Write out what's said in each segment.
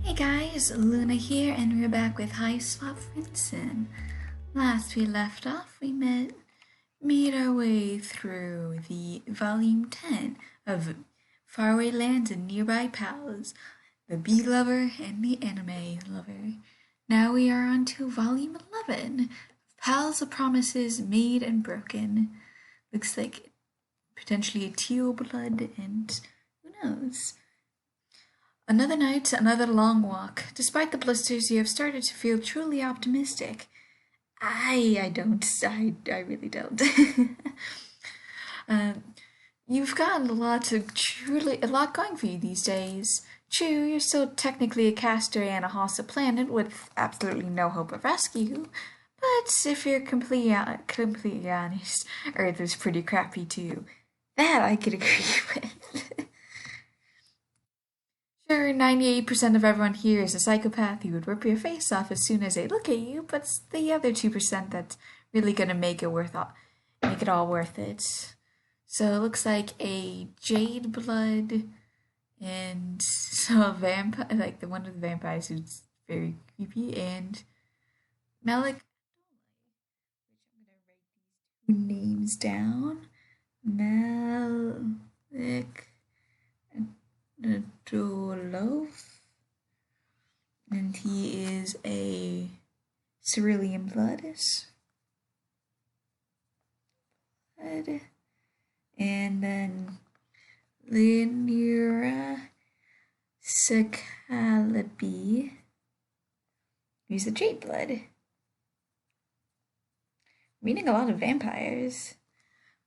Hey guys, Luna here, and we're back with Hiveswap Friendsim. Last we left off, we made our way through the volume 10 of Faraway Lands and Nearby Pals, the Bee Lover and the Anime Lover. Now we are on to volume 11, Pals of Promises Made and Broken. Looks like potentially a teal blood, and who knows? Another night, another long walk. Despite the blisters, you have started to feel truly optimistic. I really don't. You've got a lot going for you these days. True, you're still technically a castaway on a hostile planet with absolutely no hope of rescue. But if you're completely honest, Earth is pretty crappy too. That I could agree with. Sure, 98% of everyone here is a psychopath who would rip your face off as soon as they look at you, but it's the other 2% that's really gonna make it all worth it. So it looks like a jade blood and a vampire, like one of the vampires who's very creepy, and Mallek. I'm gonna write these two names down. Mallek. Adolov, and he is a cerulean blood, and then Lineura Secalabi, who's a jade blood. Meaning a lot of vampires,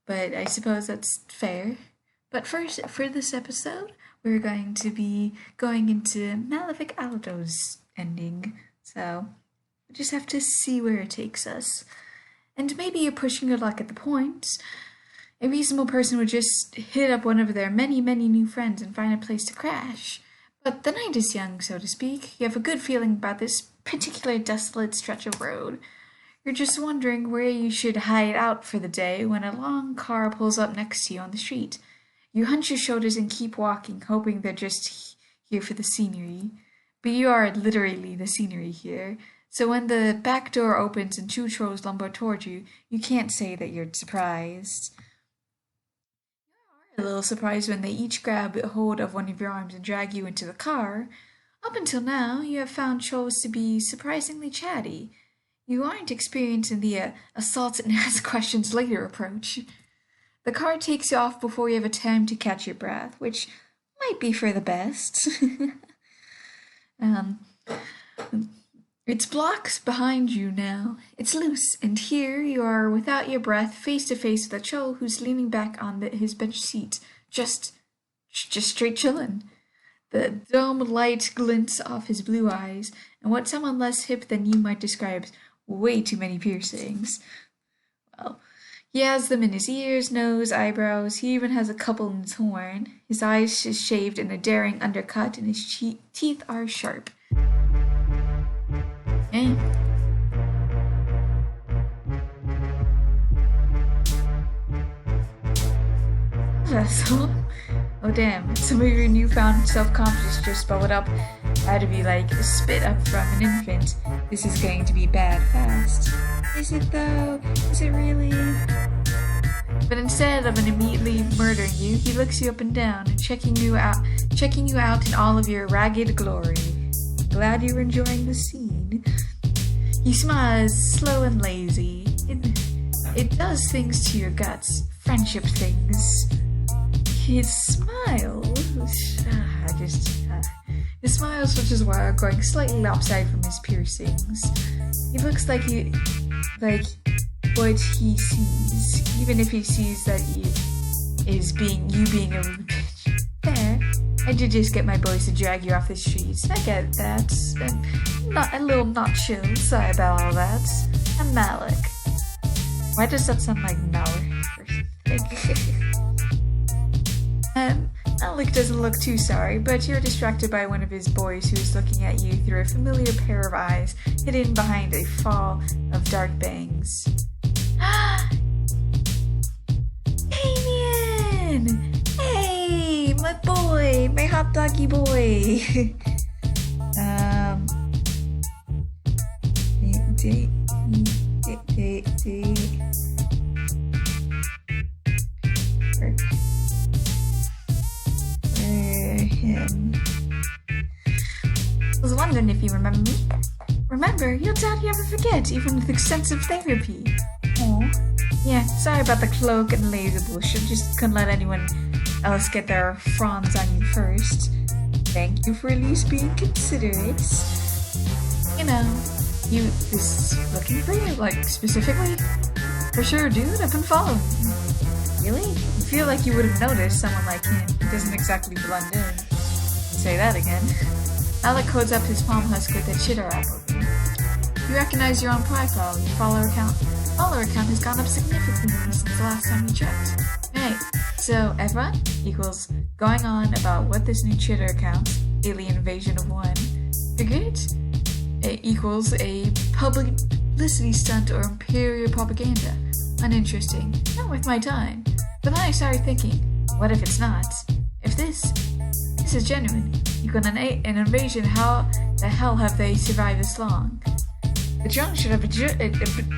but I suppose that's fair. But first, for this episode, we're going to be going into Malefic Aldo's ending, so we just have to see where it takes us. And maybe you're pushing your luck at the point. A reasonable person would just hit up one of their many, many new friends and find a place to crash. But the night is young, so to speak. You have a good feeling about this particular desolate stretch of road. You're just wondering where you should hide out for the day when a long car pulls up next to you on the street. You hunch your shoulders and keep walking, hoping they're just here for the scenery. But you are literally the scenery here. So when the back door opens and two trolls lumber toward you, you can't say that you're surprised. You are a little surprised when they each grab a hold of one of your arms and drag you into the car. Up until now, you have found trolls to be surprisingly chatty. You aren't experienced in the assault and ask questions later approach. The car takes you off before you have a time to catch your breath, which might be for the best. It's blocks behind you now. It's loose, and here you are without your breath, face to face with a troll who's leaning back on his bench seat, just straight chillin'. The dome light glints off his blue eyes, and what someone less hip than you might describe as way too many piercings. Well, he has them in his ears, nose, eyebrows. He even has a couple in his horn. His eyes is shaved in a daring undercut, and his teeth are sharp. Hey. So, oh damn, some of your newfound self-confidence just bubbled up out of you like a spit up from an infant. This is going to be bad fast. Is it though? Is it really? But instead of immediately murdering you, he looks you up and down and checking you out in all of your ragged glory. Glad you're enjoying the scene. He smiles, slow and lazy. It does things to your guts, friendship things. His smile, his smile switches wire, going slightly lopsided from his piercings. He looks like what he sees, even if he sees that he is being a rude bitch. There, I did just get my boys to drag you off the streets. I get that. Not a little not chill. Sorry about all that. I'm Mallek. Why does that sound like Mallek? Mallek doesn't look too sorry, but you're distracted by one of his boys who is looking at you through a familiar pair of eyes hidden behind a fall of dark bangs. Damien! Hey, my boy, my hot doggy boy. Diemen. I was wondering if you remember me. Remember, you'll doubt you ever forget, even with extensive therapy. Oh, yeah, sorry about the cloak and laser bullshit. Just couldn't let anyone else get their fronds on you first. Thank you for at least being considerate. You know, you was looking for you, like, specifically? For sure, dude, I've been following you. Really? I feel like you would have noticed someone like him. He doesn't exactly blend in. Say that again. Mallek holds up his palm husk with a chitter app open. You recognize your own profile. Your follower count has gone up significantly since the last time you checked. Right, so everyone equals going on about what this new chitter account, alien invasion of one, figured it equals a publicity stunt or imperial propaganda. Uninteresting, not worth my time. But then I started thinking, what if it's not? If this is genuine, equal an invasion, how the hell have they survived this long? The drone should have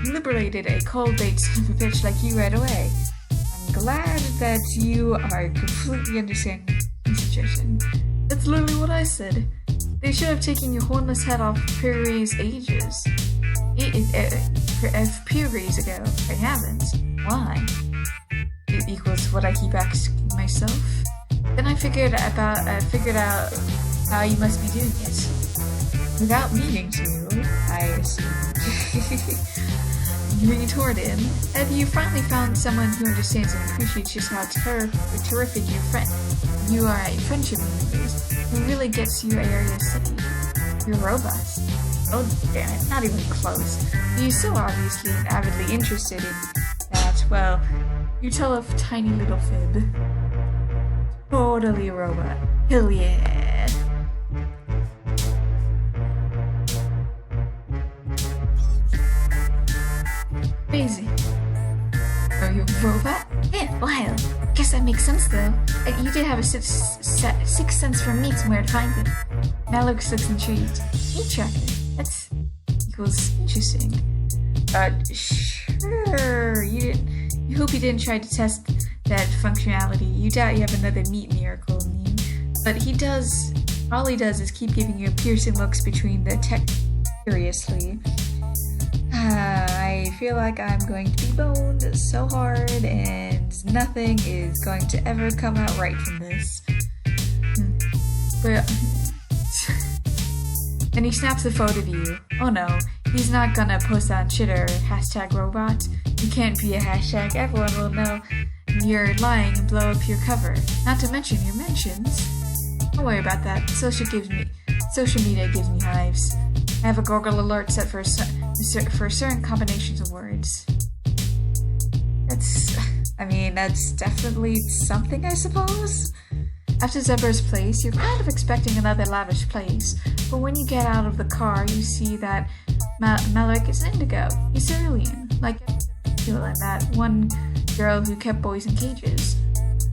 liberated a cold-baked son of a bitch like you right away. I'm glad that you are completely understanding the situation. That's literally what I said. They should have taken your hornless head off pure rays ages. Pure rays ago. They haven't. Why? It equals what I keep asking myself. Then I figured out how you must be doing it. Without meaning to, I assumed. You retorted, have you finally found someone who understands and appreciates just how terrific you are at friendship universe, who really gets your area city? You're robots. Oh damn it, not even close. You're so obviously and avidly interested in that, well, you tell a tiny little fib. Totally a robot. Hell yeah. Crazy. Are you a robot? Yeah, wild. Guess that makes sense though. You did have a sixth sense for me to where to find it. Mallek looks intrigued. Meat tracker. That's equals interesting. Sure. You hope you didn't try to test that functionality. You doubt you have another meat miracle in you. But all he does is keep giving you piercing looks between the tech. Seriously. I feel like I'm going to be boned so hard and nothing is going to ever come out right from this. But then he snaps a photo of you. Oh no, he's not gonna post that on Twitter, #robot. You can't be a hashtag, everyone will know you're lying and blow up your cover. Not to mention your mentions. Don't worry about that, social media gives me hives. I have a Google alert set for certain combinations of words. That's definitely something, I suppose. After Zebra's place, you're kind of expecting another lavish place, but when you get out of the car, you see that Mallek is indigo. He's cerulean, like and that one girl who kept boys in cages.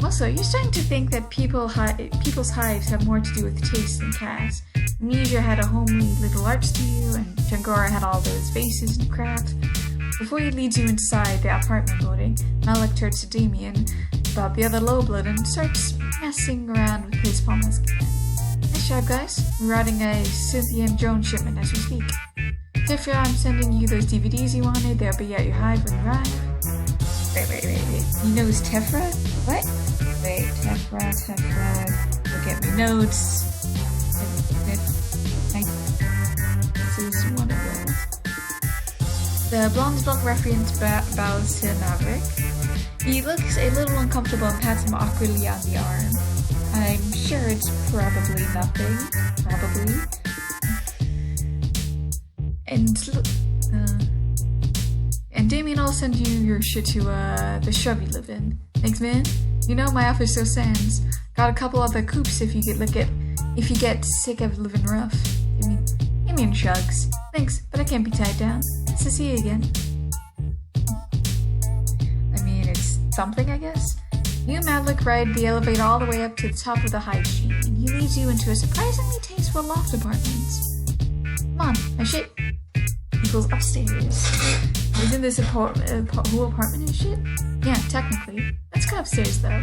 Also, you're starting to think that people's hives have more to do with taste than caste. Amnesia had a homely little art studio, and Changora had all those vases and crap. Before he leads you inside the apartment building, Mallek turns to Diemen about the other low blood and starts messing around with his palm husk again. Nice job, guys. We're routing a Scythian drone shipment as we speak. Tefra, I'm sending you those DVDs you wanted. They'll be at your hive when you arrive. Wait. You know who's Tefra? What? Wait, Tefra. Look at my notes. This is one of those. The blonde reference bows to Maverick. He looks a little uncomfortable and pats him awkwardly on the arm. I'm sure it's probably nothing. Probably. And Diemen, I'll send you your shit to the shrub you live in. Thanks, man. You know my office still stands. Got a couple other coops if you get sick of living rough. Diemen shrugs. Thanks, but I can't be tied down. Nice to see you again. It's something, I guess. You and Mallek ride the elevator all the way up to the top of the high street, and he leads you into a surprisingly tasteful loft apartment. Come on, my shit equals upstairs. Isn't this whole apartment and shit? Yeah, technically. Let's go upstairs, though.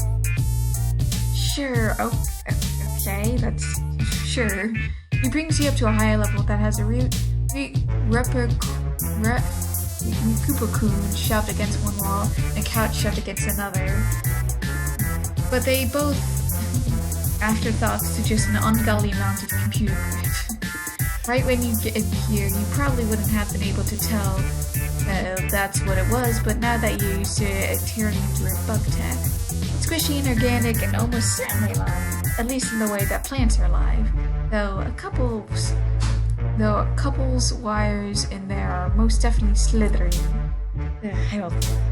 Sure, okay, that's sure. He brings you up to a higher level that has a Recupercoon shoved against one wall and a couch shoved against another. But they both afterthoughts to just an ungodly amount of computer grit. Right when you get here, you probably wouldn't have been able to tell that's what it was, but now that you're used to it turning into a bug tech, squishy and organic and almost certainly alive, at least in the way that plants are alive. Though a couple's wires in there are most definitely slithering. I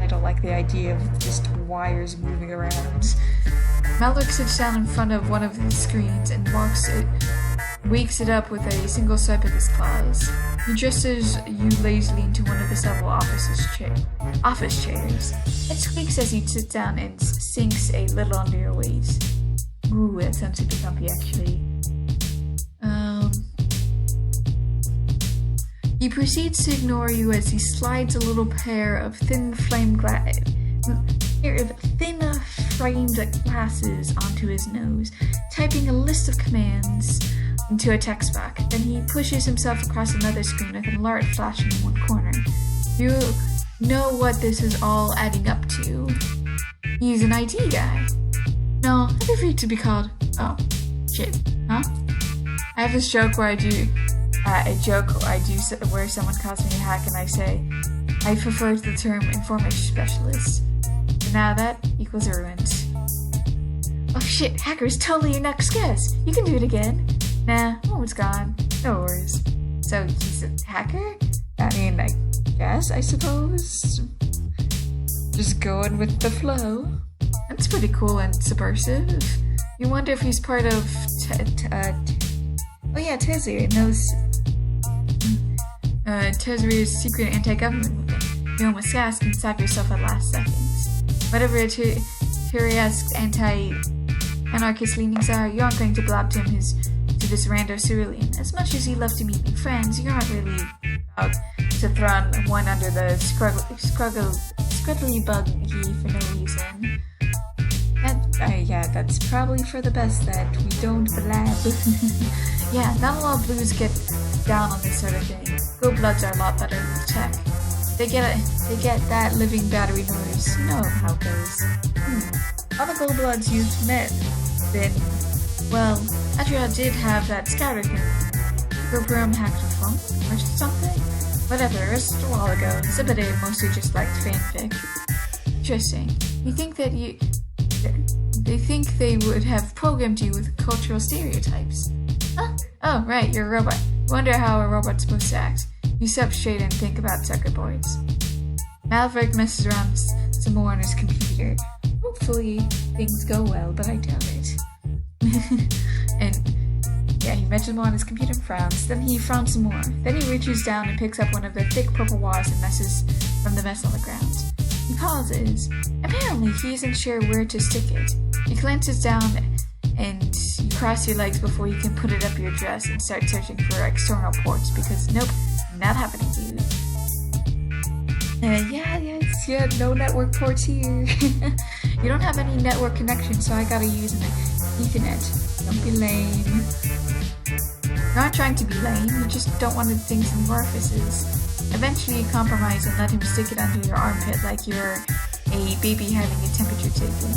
don't like the idea of just wires moving around. Mallek sits down in front of one of the screens and wakes it up with a single swipe of his claws. He dresses you lazily into one of the several office chairs. It squeaks as he sits down and sinks a little under your weight. Ooh, that sounds super comfy actually. He proceeds to ignore you as he slides a little pair of thin-framed glasses onto his nose, typing a list of commands into a text box. Then he pushes himself across another screen with an alert flashing in one corner. You know what this is all adding up to. He's an IT guy. No, I prefer to be called... Oh, shit, huh? I have this joke where I do where someone calls me a hack and I say, I prefer the term information specialist. And now that equals ruined. Oh shit, hacker's totally your next guess. You can do it again. Nah, it's gone. No worries. So he's a hacker? I mean, I guess, I suppose. Just going with the flow. That's pretty cool and subversive. You wonder if he's part of Tesir knows Tesir's secret anti-government movement. You almost ask and stop yourself at last seconds. Whatever Turia's anti-anarchist leanings are, you aren't going to blab to him to this rando cerulean. As much as you love to meet new friends, you aren't really about to throw one under the scruggly buggy for no reason. That's probably for the best that we don't blab. Yeah, not a lot of blues get down on this sort of thing. Go Bloods are a lot better with tech. They get that living battery noise. You know how it goes. All the Gold Bloods used met. Then, well, Adolov did have that scouter thing. Her program hacked her phone or something. Whatever, it was a while ago. Zibade mostly just liked fanfic. Interesting. They think they would have programmed you with cultural stereotypes. Huh? Oh, right, you're a robot. Wonder how a robot's supposed to act. You sit up straight and think about circuit boards. Mallek messes around some more on his computer. Hopefully things go well, but I doubt it. He mentions more on his computer and frowns. Then he frowns some more. Then he reaches down and picks up one of the thick purple wires and messes from the mess on the ground. He pauses. Apparently, he isn't sure where to stick it. He glances down and you cross your legs before you can put it up your dress and start searching for external ports because nope, not happening, dude. No network ports here. You don't have any network connection, so I gotta use an Ethernet. Don't be lame. You're not trying to be lame, you just don't want the things in the orifices. Eventually you compromise and let him stick it under your armpit like you're a baby having a temperature taken.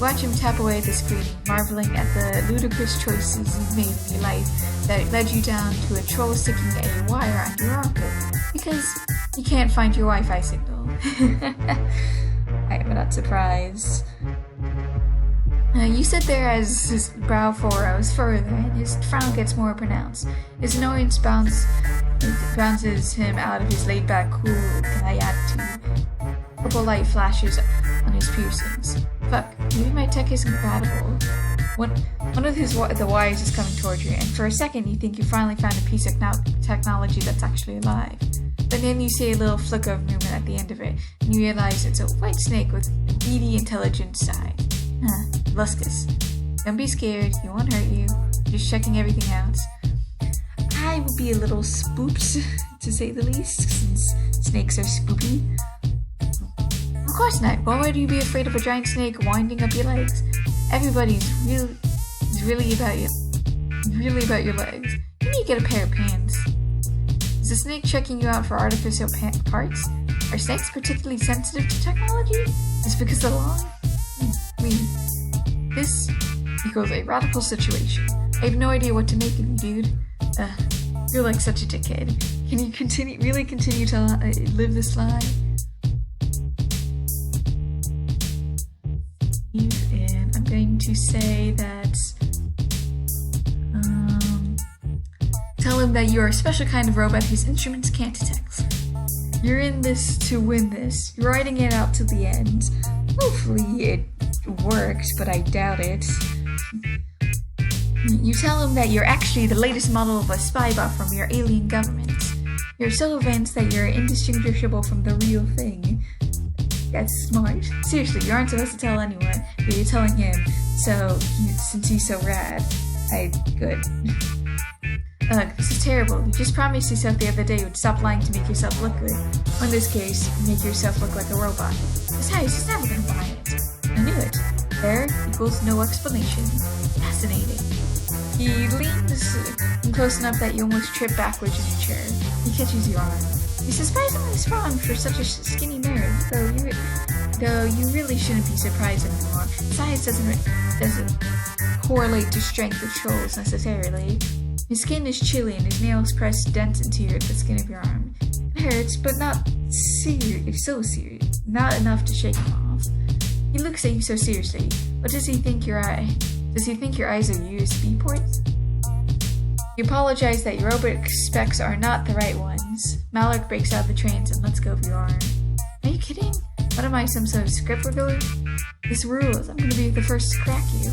Watch him tap away at the screen, marveling at the ludicrous choices you've made in your life that led you down to a troll sticking a wire under your armpit because you can't find your Wi-Fi signal. I am not surprised. You sit there as his brow furrows further and his frown gets more pronounced. His annoyance bounces him out of his laid-back, cool guy attitude. Purple light flashes on his piercings. Fuck, maybe my tech is incompatible. One of the wires is coming toward you, and for a second you think you finally found a piece of technology that's actually alive. But then you see a little flicker of movement at the end of it, and you realize it's a white snake with a beady, intelligent side. Luskus. Don't be scared, he won't hurt you. Just checking everything out. I would be a little spooked, to say the least, since snakes are spoopy. Of course not. Why would you be afraid of a giant snake winding up your legs? Everybody's really about you. really about your legs. You need to get a pair of pants. Is the snake checking you out for artificial parts? Are snakes particularly sensitive to technology? Is it because they're long? This equals a radical situation. I have no idea what to make of you, dude. You're like such a dickhead. Can you really continue to live this lie? And I'm going to say that, tell him that you're a special kind of robot whose instruments can't detect. You're in this to win this. You're writing it out to the end. Hopefully it works, but I doubt it. You tell him that you're actually the latest model of a spy bot from your alien government. You're so advanced that you're indistinguishable from the real thing. That's smart. Seriously, you aren't supposed to tell anyone, but you're telling him, since he's so rad. Good. This is terrible. You just promised yourself the other day you would stop lying to make yourself look good. Or in this case, make yourself look like a robot. Besides, he's never gonna buy it. I knew it. There equals no explanation. Fascinating. He leans in close enough that you almost trip backwards in your chair. He catches your arm. You're surprisingly strong for such a skinny nerd, though you really shouldn't be surprised anymore. Size doesn't correlate to strength of trolls necessarily. His skin is chilly and his nails press dents into the skin of your arm. It hurts, but not serious, not enough to shake him off. He looks at you so seriously. What does he think your eyes are USB ports? You apologize that your robot specs are not the right ones. Mallek breaks out the trains and lets go of your arm. Are you kidding? What am I, some sort of script revealer? This rules. I'm gonna be the first to crack you.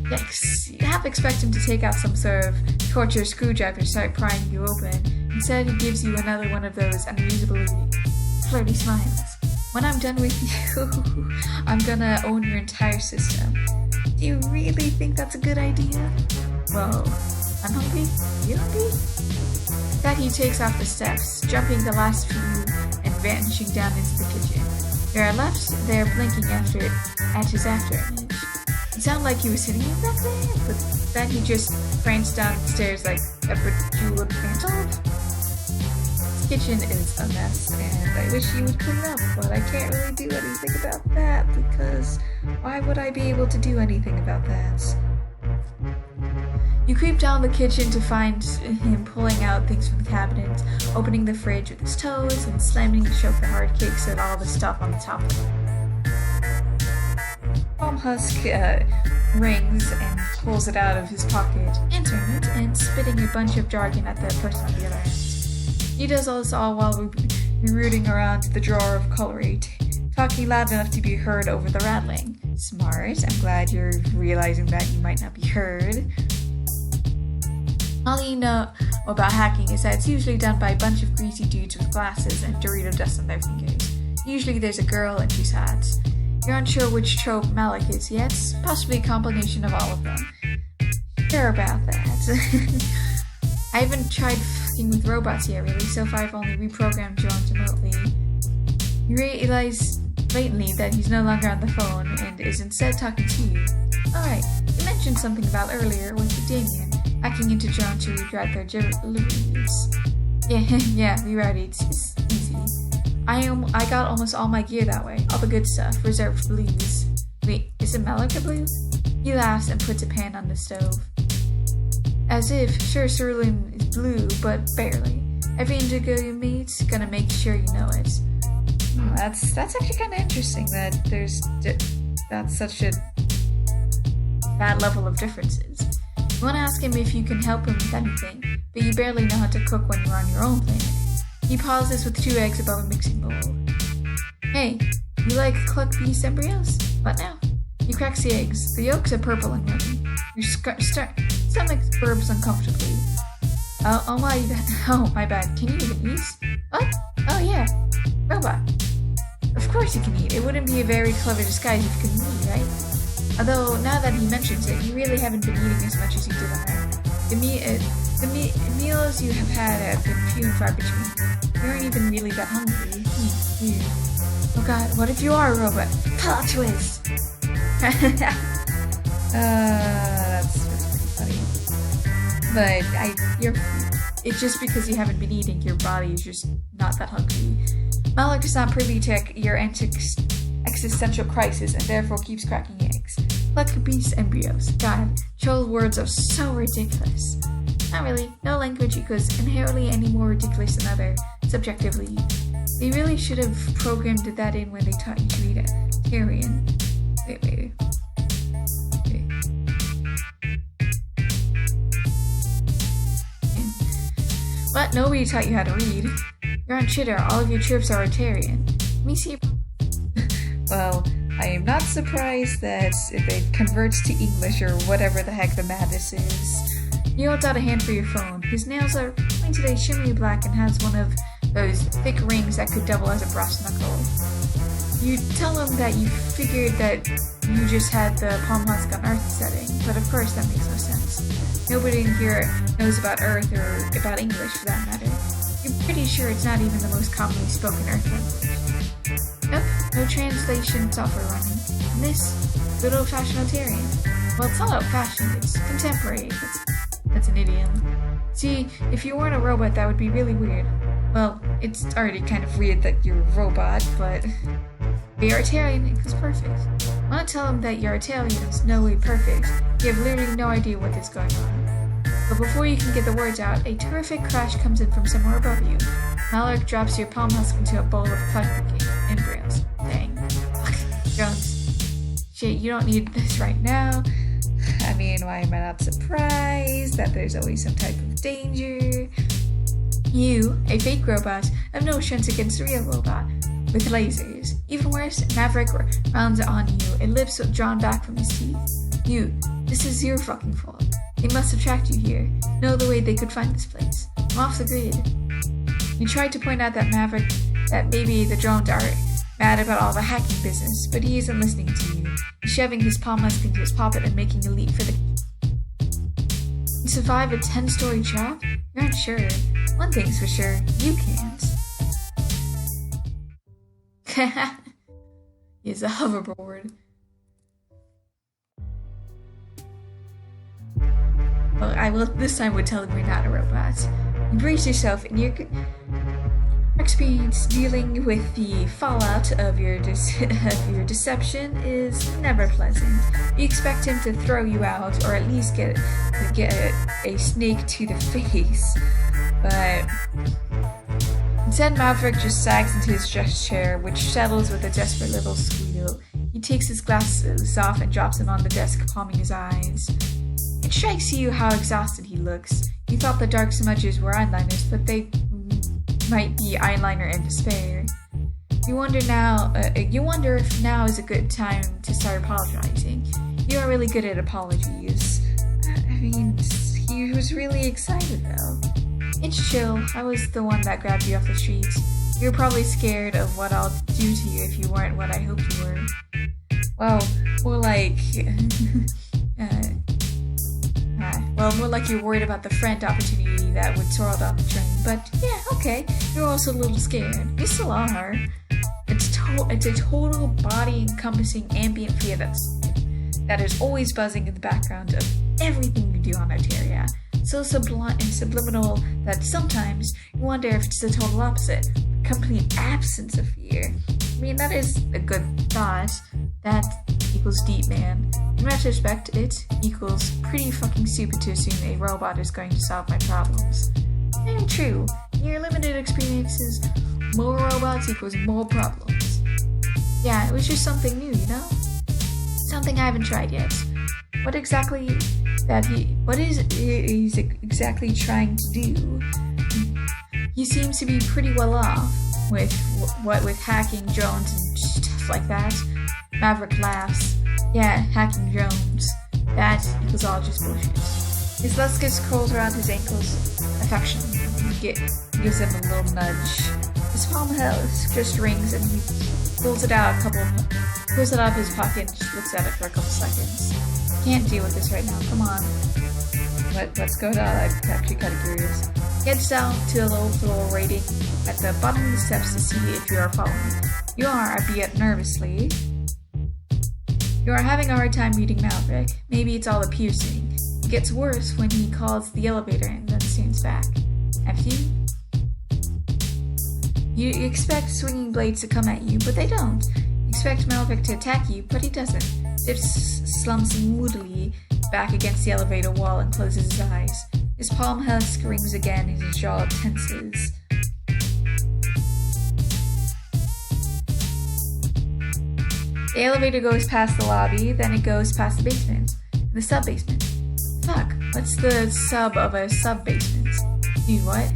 Yikes. You half expect him to take out some sort of torture screwdriver and start prying you open. Instead, he gives you another one of those unusably flirty smiles. When I'm done with you, I'm gonna own your entire system. Do you really think that's a good idea? Well, I'm hungry. You hungry? That he takes off the steps, jumping the last few and vanishing down into the kitchen. You are left there blinking at his afterimage. It sounded like he was hitting you back there, but then he just pranced down the stairs like a bejeweled phantom. This kitchen is a mess, and I wish you would clean up, but I can't really do anything about that, because why would I be able to do anything about that? You creep down the kitchen to find him pulling out things from the cabinet, opening the fridge with his toes, and slamming the shelf for hard cakes and all the stuff on the top of it. Palm Husk rings and pulls it out of his pocket, answering it, and spitting a bunch of jargon at the person on the other end. He does all this while rooting around the drawer of cutlery, talking loud enough to be heard over the rattling. Smart. I'm glad you're realizing that you might not be heard. All you know about hacking is that it's usually done by a bunch of greasy dudes with glasses and Dorito dust on their fingers. Usually there's a girl and 2 hats. You're unsure which trope Mallek is yet, possibly a combination of all of them. Sure about that. I haven't tried fucking with robots yet, really. So far I've only reprogrammed Jones remotely. You realize blatantly that he's no longer on the phone and is instead talking to you. Alright, you mentioned something about earlier with the Diemen hacking into John to reroute their deliveries. Yeah, rerouted. It's easy. I got almost all my gear that way. All the good stuff, reserved for blues. Wait, is it Mallek a blue? He laughs and puts a pan on the stove. As if, sure, cerulean is blue, but barely. Every indigo you meet, gonna make sure you know it. That's actually kind of interesting that that's such a bad level of differences. You want to ask him if you can help him with anything, but you barely know how to cook when you're on your own planet. He pauses with 2 eggs above a mixing bowl. Hey, you like clucked beast embryos? What now? He cracks the eggs. The yolks are purple and runny. Your stomach burps uncomfortably. Oh my bad. Can you even eat? What? Oh yeah, robot. Of course you can eat. It wouldn't be a very clever disguise if you couldn't eat, right? Although, now that he mentions it, you really haven't been eating as much as you did on Earth. The meals you have had have been few and far between. You aren't even really that hungry. Weird. Oh god, what if you are a robot? Plot twist! That's funny. But it's just because you haven't been eating, your body is just not that hungry. Mallek is not privy to your existential crisis and therefore keeps cracking eggs. Like beast embryos. God, child words are so ridiculous. Not really. No language equals inherently any more ridiculous than other, subjectively. They really should have programmed that in when they taught you to read a Tyrion. Wait. What? Nobody taught you how to read. You're on Chitter. All of your trips are Tyrion. Let me see. Well, I am not surprised that it converts to English or whatever the heck the madness is. You holds out a hand for your phone. His nails are pointed shimmery black and has one of those thick rings that could double as a brass knuckle. You tell him that you figured that you just had the palm husk on Earth setting, but of course that makes no sense. Nobody in here knows about Earth or about English for that matter. You're pretty sure it's not even the most commonly spoken Earth language. Nope, no translation software running. And this, good old-fashioned Tyrion. Well, it's not old-fashioned, it's contemporary. That's an idiom. See, if you weren't a robot, that would be really weird. Well, it's already kind of weird that you're a robot, but you're Tyrion, it was perfect. I want to tell him that your Tyrion is no way perfect. You have literally no idea what is going on. But before you can get the words out, a terrific crash comes in from somewhere above you. Mallek drops your palm husk into a bowl of cluck-picking embryos. Dang. Jones. Shit, you don't need this right now. I mean, why am I not surprised that there's always some type of danger? You, a fake robot, have no chance against a real robot with lasers. Even worse, Maverick rounds on you, a lips drawn back from his teeth. You, this is your fucking fault. They must have tracked you here. No other way they could find this place. I'm off the grid. You tried to point out that maybe the drones are mad about all the hacking business, but he isn't listening to you. He's shoving his palm husk into his pocket and making a leap for the... You survive a 10-story trap? You're unsure. One thing's for sure, you can't. He's a hoverboard. Well, I will this time would tell him you're not a robot. You brace yourself and your experience dealing with the fallout of your deception is never pleasant. You expect him to throw you out or at least get a snake to the face, but instead Maverick just sags into his chair, which settles with a desperate little squeal. He takes his glasses off and drops them on the desk, palming his eyes. It strikes you how exhausted he looks. You thought the dark smudges were eyeliners, but they might be eyeliner in despair. You wonder if now is a good time to start apologizing. You are really good at apologies. I mean, he was really excited though. It's chill. I was the one that grabbed you off the streets. You're probably scared of what I'll do to you if you weren't what I hoped you were. Well, more like... more like you're worried about the friend opportunity that would soar down the train. But yeah, okay, you're also a little scared. You still are. It's a total body-encompassing ambient fear that is always buzzing in the background of everything you do on Arteria. So sublime and subliminal that sometimes you wonder if it's the total opposite. Complete absence of fear. I mean, that is a good thought. That equals Diemen. In retrospect, it equals pretty fucking stupid to assume a robot is going to solve my problems. Very true. In your limited experiences, more robots equals more problems. Yeah, it was just something new, you know? Something I haven't tried yet. What is he's exactly trying to do? He seems to be pretty well off with hacking drones and stuff like that. Maverick laughs. Yeah, hacking drones. That equals all just bullshit. His luscious curls around his ankles affectionately. He gives him a little nudge. His palm just rings and he pulls it out of his pocket and just looks at it for a couple seconds. Can't deal with this right now, come on. What's going on? I'm actually kind of curious. He heads down to a low floor waiting at the bottom of the steps to see if you are following. You are, albeit nervously. You are having a hard time reading Mallek. Maybe it's all the piercing. It gets worse when he calls the elevator and then stands back. After you? You expect swinging blades to come at you, but they don't. You expect Mallek to attack you, but he doesn't. Zip slumps moodily back against the elevator wall and closes his eyes. His palm husk rings again and his jaw tenses. The elevator goes past the lobby, then it goes past the basement. The sub-basement. Fuck, what's the sub of a sub-basement? Dude, what?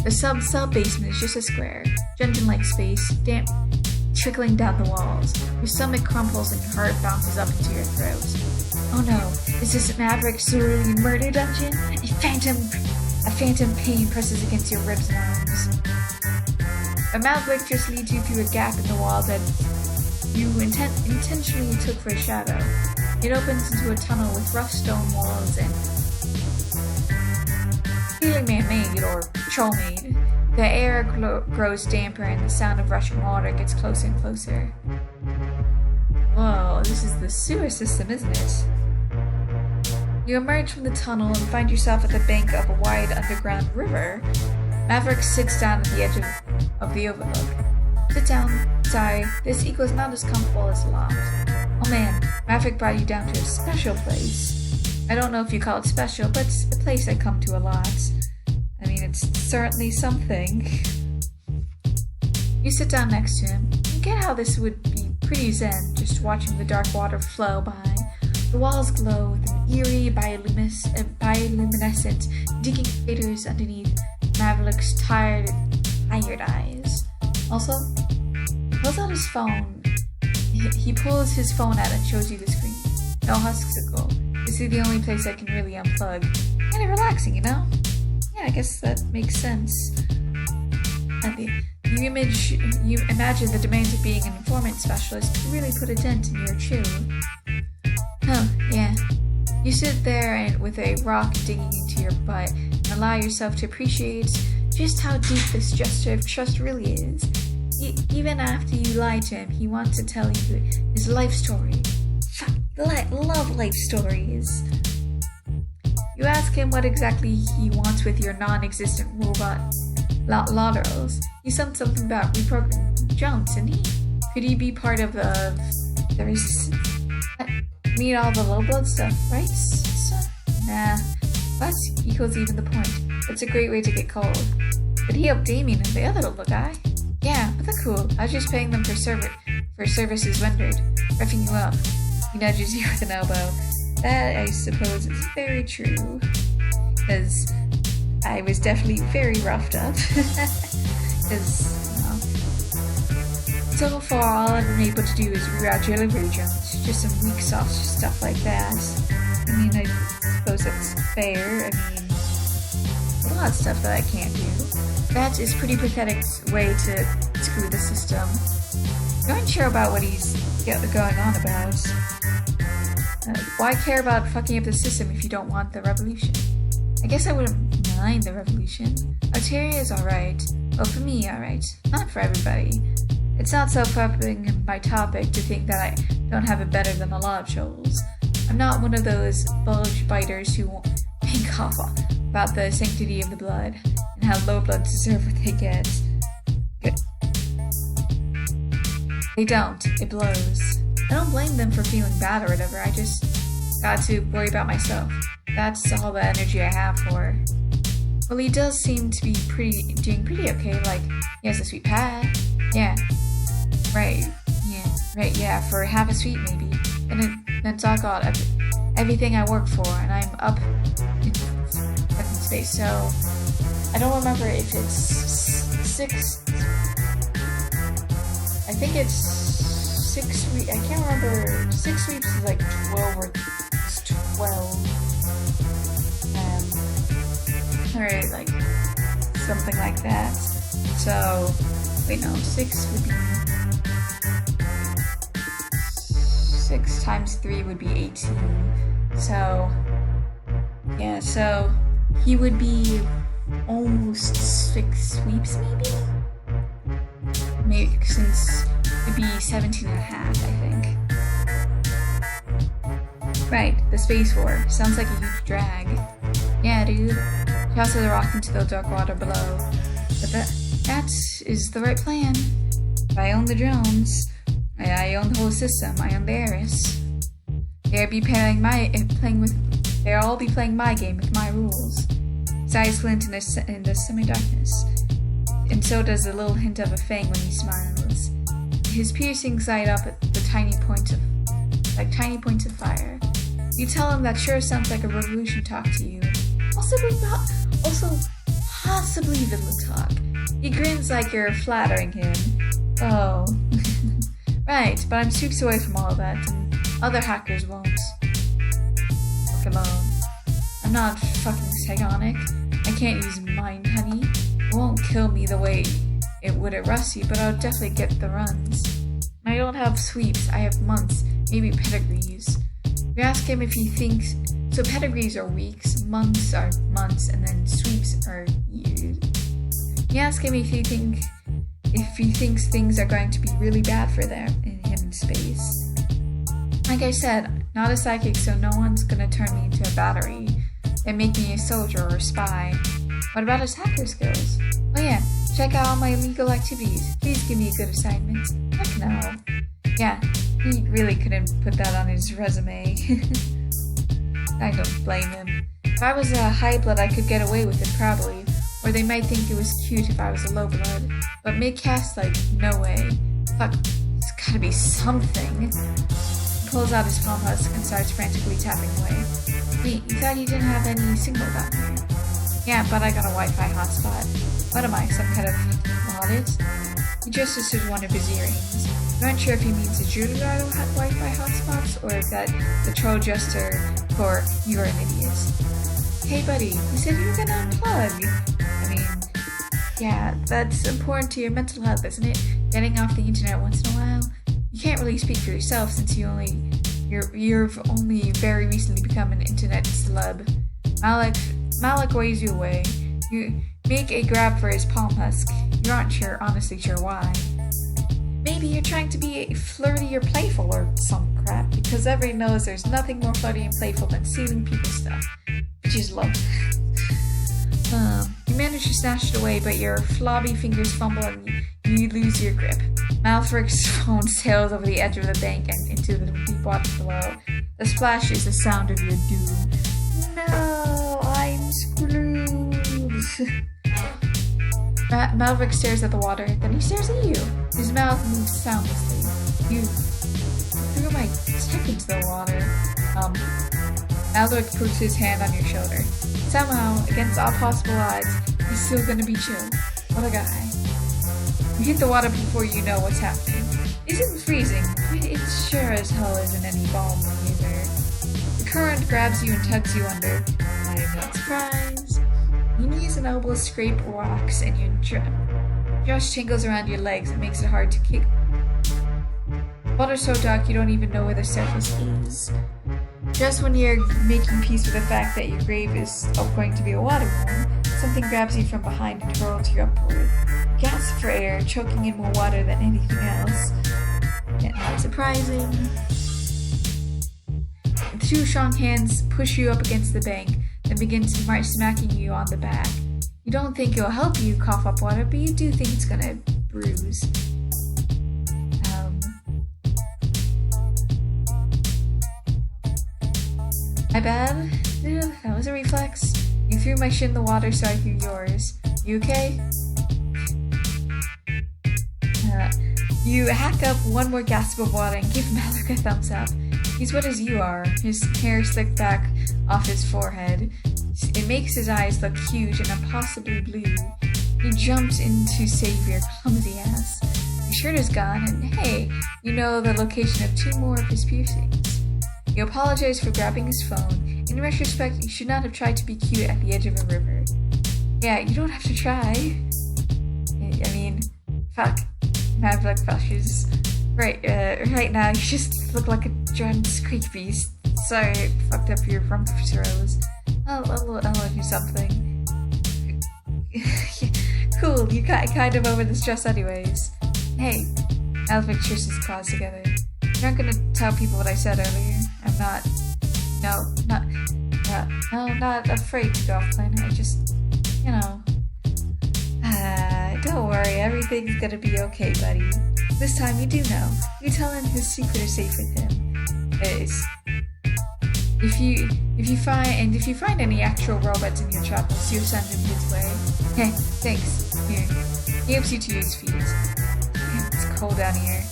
The sub-basement is just a square, dungeon-like space, damp, trickling down the walls. Your stomach crumples and your heart bounces up into your throat. Oh no, is this Maverick's cerulean murder dungeon? A phantom pain presses against your ribs and arms. A Mallek just leads you through a gap in the wall that you intentionally took for a shadow. It opens into a tunnel with rough stone walls and clearly man-made or troll-made. The air grows damper and the sound of rushing water gets closer and closer. Whoa, this is the sewer system, isn't it? You emerge from the tunnel and find yourself at the bank of a wide underground river. Maverick sits down at the edge of the overlook. Sit down, sigh. This equals not as comfortable as the loft. Oh man, Maverick brought you down to a special place. I don't know if you call it special, but it's a place I come to a lot. I mean, it's certainly something. You sit down next to him. You get how this would be pretty zen, just watching the dark water flow by. The walls glow with an eerie bioluminescent, digging craters underneath Maverick's tired eyes. Also, he pulls out his phone. He pulls his phone out and shows you the screen. No huskicle. This is the only place I can really unplug. Kind of relaxing, you know? Yeah, I guess that makes sense. You imagine the demands of being an informant specialist really put a dent in your chill. Oh, yeah. You sit there with a rock digging into your butt and allow yourself to appreciate just how deep this gesture of trust really is. Even after you lie to him, he wants to tell you his life story. Fuck, love life stories. You ask him what exactly he wants with your non-existent robot laterals. He said something about reprogramming Jones, and could he be part of the resistance? Meet all the low blood stuff, right? Nah, that equals even the point. It's a great way to get cold. But he helped Diemen and the other little guy. Yeah, but they're cool. I was just paying them for services rendered. Roughing you up. He nudges you with an elbow. That, I suppose, is very true. Because I was definitely very roughed up. Because, you know, so far all I've been able to do is reroute your delivery drones. Just some weak sauce stuff like that. I mean, I suppose that's fair. I mean, a lot of stuff that I can't do. That is pretty pathetic way to screw the system. You aren't sure about what he's going on about. Why care about fucking up the system if you don't want the revolution? I guess I wouldn't mind the revolution. Altaria is alright. Well, for me, alright. Not for everybody. It's not self-prepping my topic to think that I don't have it better than a lot of trolls. I'm not one of those bulge biters who won't think off about the sanctity of the blood and how low bloods deserve what they get. They don't. It blows. I don't blame them for feeling bad or whatever. I just got to worry about myself. That's all the energy I have for. Well, he does seem to be doing pretty okay. Like, he has a sweet pad. Yeah. Right. Yeah, for half a sweet maybe. And then talk about everything I work for, and I'm up in fucking space, so I don't remember if it's 6. I think it's 6 weeks. I can't remember. 6 weeks is like 12 or 12. Alright, like something like that. So, wait, no, 6 would be. 6 times 3 would be 18. So, yeah, so he would be almost 6 sweeps, maybe? Maybe, since It'd be 17 and a half, I think. Right, the Space War. Sounds like a huge drag. Yeah, dude. Toss the rock into the dark water below. But that is the right plan. If I own the drones, I own the whole system. I own the Eris. They'll all be playing my game with my rules. His eyes glint in the semi-darkness, and so does a little hint of a fang when he smiles. His piercings light up at the tiny points of fire. You tell him that sure sounds like a revolution talk to you. Also possibly villain talk. He grins like you're flattering him. Oh. Right, but I'm 2 weeks away from all that, and other hackers won't. Come on. I'm not fucking psionic. I can't use mind honey. It won't kill me the way it would at Rusty, but I'll definitely get the runs. I don't have sweeps, I have months, maybe pedigrees. We ask him if he thinks... So pedigrees are weeks, months are months, and then sweeps are years. We ask him if he thinks things are going to be really bad for him in space. Like I said, not a psychic, so no one's gonna turn me into a battery and make me a soldier or a spy. What about his hacker skills? Oh yeah, check out all my illegal activities. Please give me a good assignment. Heck no. Yeah, he really couldn't put that on his resume. I don't blame him. If I was a high blood, I could get away with it proudly, or they might think it was cute if I was a low blood. But mid-caste, like, no way. Fuck, it's gotta be something. He pulls out his palm husk and starts frantically tapping away. Wait, you thought you didn't have any signal down here? Yeah, but I got a Wi-Fi hotspot. What am I, some kind of audit? He gestures to one of his earrings. I'm not sure if he means the Judo Wi-Fi hotspots or if that's the troll gesture for you're an idiot. Hey buddy, you said you were gonna unplug. I mean, yeah, that's important to your mental health, isn't it? Getting off the internet once in a while. You can't really speak for yourself since you've only very recently become an internet celeb. Mallek waves you away. You make a grab for his palm husk. You aren't honestly sure why. Maybe you're trying to be flirty or playful or some crap, because everyone knows there's nothing more flirty and playful than stealing people's stuff, which is love. You manage to snatch it away, but your flobby fingers fumble and you lose your grip. Malfric's phone sails over the edge of the bank and into the deep water below. The splash is the sound of your doom. No, I'm screwed. Malverick stares at the water, then he stares at you. His mouth moves soundlessly. You threw my tech into the water. Malverick puts his hand on your shoulder. Somehow, against all possible odds, he's still gonna be chill. What a guy. You hit the water before you know what's happening. It isn't freezing, but it sure as hell isn't any balm either. The current grabs you and tugs you under. I am not surprised. Your knees and elbows scrape rocks, and your dress tingles around your legs and makes it hard to kick. Water's so dark you don't even know where the surface is. Just when you're making peace with the fact that your grave is going to be a water one, something grabs you from behind and twirls you upward. You gasp for air, choking in more water than anything else. Yet not surprising. The 2 strong hands push you up against the bank, then begin smacking you on the back. You don't think it'll help you cough up water, but you do think it's gonna bruise. My bad? That was a reflex. You threw my shit in the water, so I threw yours. You okay? You hack up one more gasp of water and give Mallek a thumbs up. He's what as you are, his hair slicked back off his forehead. It makes his eyes look huge and impossibly blue. He jumps in to save your clumsy ass. Your shirt is gone, and hey, you know the location of 2 more of his piercings. You apologize for grabbing his phone. In retrospect, you should not have tried to be cute at the edge of a river. Yeah, you don't have to try. I mean, fuck. Maverick flushes. Right now, you just look like a giant squeak beast. Sorry, I fucked up your rump throws. I'll let you something. Cool, you kind of over this dress anyways. Hey, Malefic cheers his claws together. You're not gonna tell people what I said earlier. I'm not. No, not afraid to go off plan. I just, you know. Don't worry, everything's gonna be okay, buddy. This time you do know. You tell him his secret is safe with him. If you find any actual robots in your travels, you send him his way. Hey, thanks. Here. He helps you to use feet. It's cold down here.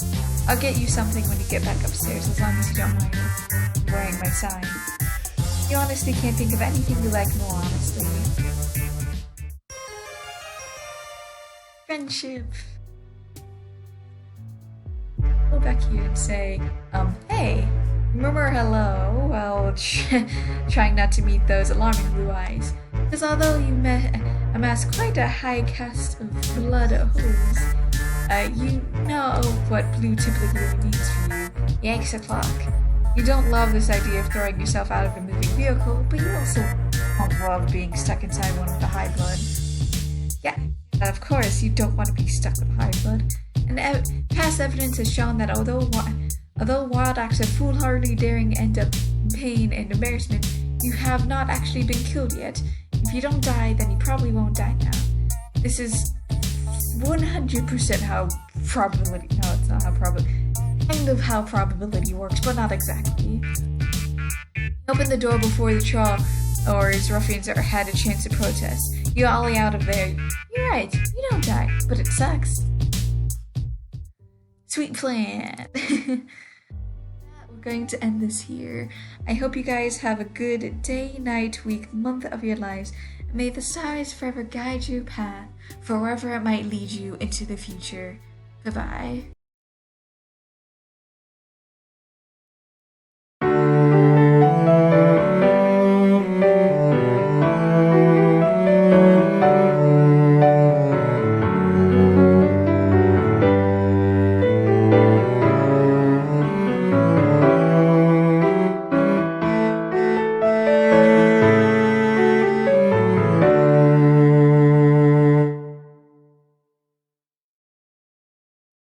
I'll get you something when you get back upstairs, as long as you don't mind wearing my sign. You honestly can't think of anything you like more, honestly. Friendship. Go back here and say, hey, murmur hello while trying not to meet those alarming blue eyes. Because although you amass quite a high cast of blood hose, you know what blue typically means for you. Yanks a clock. You don't love this idea of throwing yourself out of a moving vehicle, but you also don't love being stuck inside one with the high blood. Yeah, and of course you don't want to be stuck with high blood. And past evidence has shown that although wild acts of foolhardy daring end up in pain and embarrassment, you have not actually been killed yet. If you don't die, then you probably won't die now. This is 100% how probability... No, it's not how probability... Kind of how probability works, but not exactly. Open the door before the troll or his ruffians ever had a chance to protest. You ollie out of there. You're right, you don't die, but it sucks. Sweet plan. We're going to end this here. I hope you guys have a good day, night, week, month of your lives. May the stars forever guide your path for wherever it might lead you into the future. Goodbye.